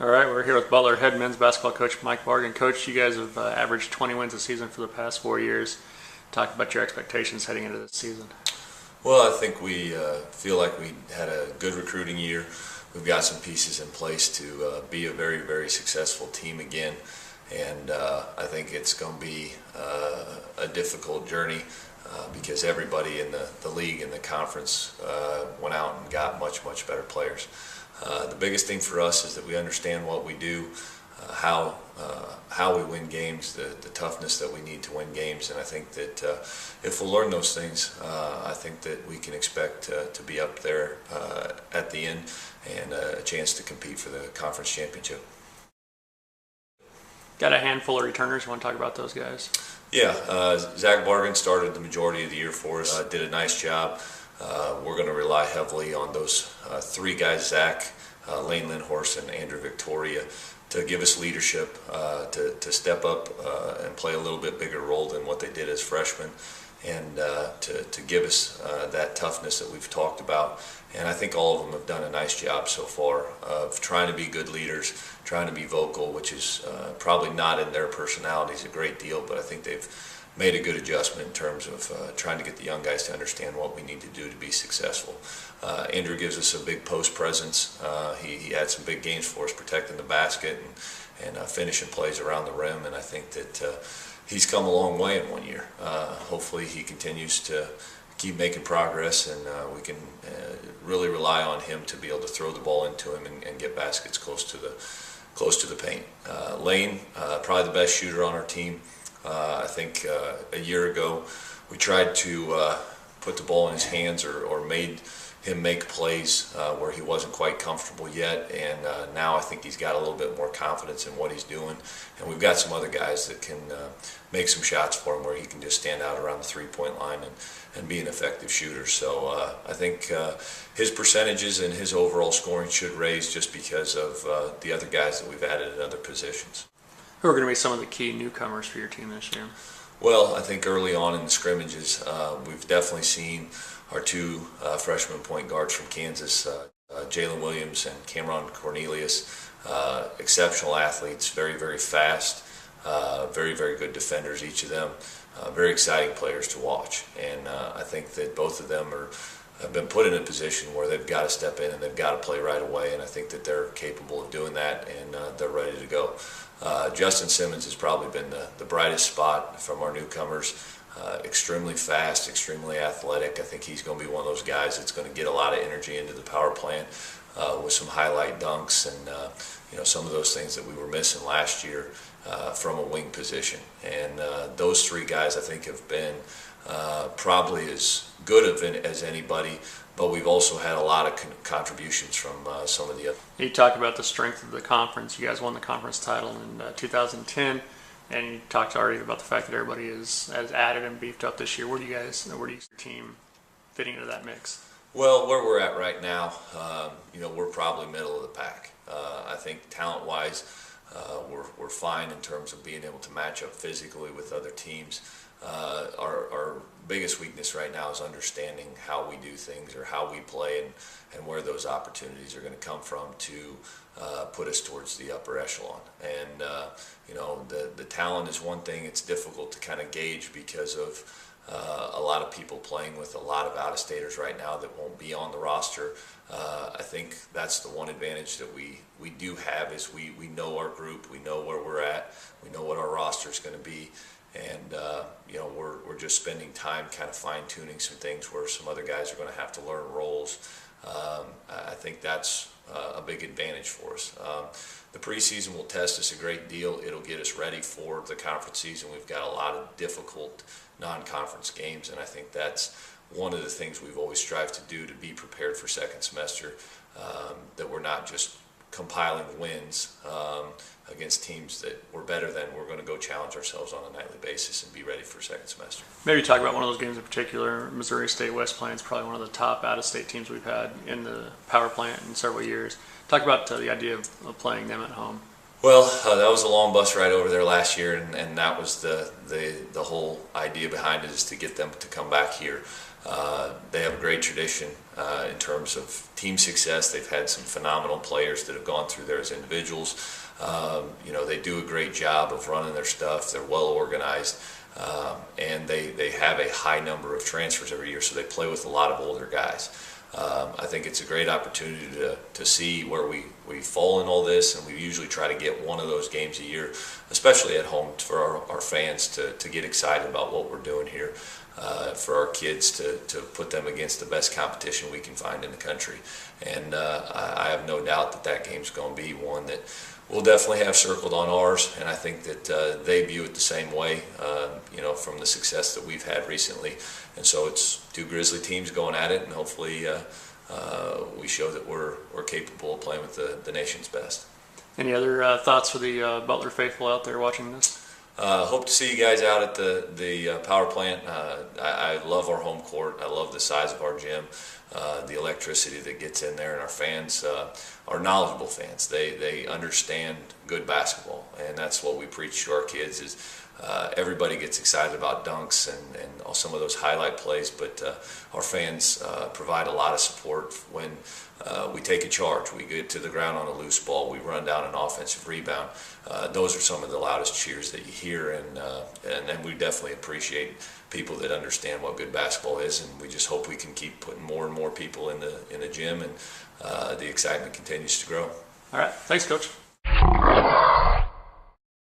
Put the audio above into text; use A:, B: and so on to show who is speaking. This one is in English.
A: All right, we're here with Butler head men's basketball coach Mike Bargan. Coach, you guys have averaged 20 wins a season for the past 4 years. Talk about your expectations heading into this season.
B: Well, I think we feel like we had a good recruiting year. We've got some pieces in place to be a very, very successful team again. And I think it's going to be a difficult journey because everybody in the league and the conference went out and got much, much better players. The biggest thing for us is that we understand what we do, how we win games, the toughness that we need to win games, and I think that if we'll learn those things, I think that we can expect to be up there at the end and a chance to compete for the conference championship.
A: Got a handful of returners. You want to talk about those guys?
B: Yeah, Zach Bargan started the majority of the year for us, did a nice job. We're going to rely heavily on those three guys, Zach, Lane Lindhorst, and Andrew Victoria, to give us leadership, to step up and play a little bit bigger role than what they did as freshmen, and to give us that toughness that we've talked about. And I think all of them have done a nice job so far of trying to be good leaders, trying to be vocal, which is probably not in their personalities a great deal, but I think they've made a good adjustment in terms of trying to get the young guys to understand what we need to do to be successful. Andrew gives us a big post presence. He had some big games for us, protecting the basket and finishing plays around the rim, and I think that he's come a long way in 1 year. Hopefully he continues to keep making progress, and we can really rely on him to be able to throw the ball into him and get baskets close to the paint. Lane, probably the best shooter on our team. I think a year ago we tried to put the ball in his hands or made him make plays where he wasn't quite comfortable yet, and now I think he's got a little bit more confidence in what he's doing, and we've got some other guys that can make some shots for him where he can just stand out around the three-point line and be an effective shooter. So I think his percentages and his overall scoring should raise just because of the other guys that we've added at other positions.
A: Who are going to be some of the key newcomers for your team this year?
B: Well, I think early on in the scrimmages, we've definitely seen our two freshman point guards from Kansas, Jalen Williams and Cameron Cornelius, exceptional athletes, very, very fast, very, very good defenders, each of them, very exciting players to watch. And I think that both of them have been put in a position where they've got to step in and they've got to play right away, and I think that they're capable of doing that, and they're ready to go. Justin Simmons has probably been the brightest spot from our newcomers. Extremely fast, extremely athletic. I think he's going to be one of those guys that's going to get a lot of energy into the power plant with some highlight dunks and some of those things that we were missing last year from a wing position. And those three guys I think have been probably as good as anybody, but we've also had a lot of contributions from some of the other.
A: You talk about the strength of the conference. You guys won the conference title in 2010, and you talked already about the fact that everybody has added and beefed up this year. Where do you see your team fitting into that mix?
B: Well, where we're at right now, we're probably middle of the pack. I think talent-wise, we're fine in terms of being able to match up physically with other teams. Our biggest weakness right now is understanding how we do things or how we play and where those opportunities are going to come from to put us towards the upper echelon. And the talent is one thing. It's difficult to kind of gauge because of a lot of people playing with a lot of out-of-staters right now that won't be on the roster. I think that's the one advantage that we do have is we know our group, we know where we're at, we know what our roster is going to be. And we're just spending time kind of fine-tuning some things where some other guys are going to have to learn roles. I think that's a big advantage for us. The preseason will test us a great deal. It'll get us ready for the conference season. We've got a lot of difficult non-conference games, and I think that's one of the things we've always strived to do, to be prepared for second semester, that we're not just compiling wins against teams that we're better than. We're going to go challenge ourselves on a nightly basis and be ready for second semester.
A: Maybe talk about one of those games in particular. Missouri State West Plains, probably one of the top out-of-state teams we've had in the power plant in several years. Talk about the idea of playing them at home.
B: Well, that was a long bus ride over there last year, and that was the whole idea behind it, is to get them to come back here. They have a great tradition in terms of team success. They've had some phenomenal players that have gone through there as individuals. They do a great job of running their stuff. They're well organized, and they have a high number of transfers every year, so they play with a lot of older guys. I think it's a great opportunity to see where we fall in all this, and we usually try to get one of those games a year, especially at home, for our fans to get excited about what we're doing here, for our kids to put them against the best competition we can find in the country. And I have no doubt that game's going to be one that we'll definitely have circled on ours, and I think that they view it the same way, from the success that we've had recently. And so it's two Grizzly teams going at it, and hopefully we show that we're capable of playing with the nation's best.
A: Any other thoughts for the Butler faithful out there watching this?
B: Hope to see you guys out at the power plant. I love our home court. I love the size of our gym, the electricity that gets in there, and our fans are knowledgeable fans. They understand good basketball, and that's what we preach to our kids. Is everybody gets excited about dunks and some of those highlight plays, but our fans provide a lot of support when we take a charge. We get to the ground on a loose ball. We run down an offensive rebound. Those are some of the loudest cheers that you hear, and we definitely appreciate people that understand what good basketball is, and we just hope we can keep putting more and more people in the gym, and the excitement continues to grow.
A: All right. Thanks, Coach.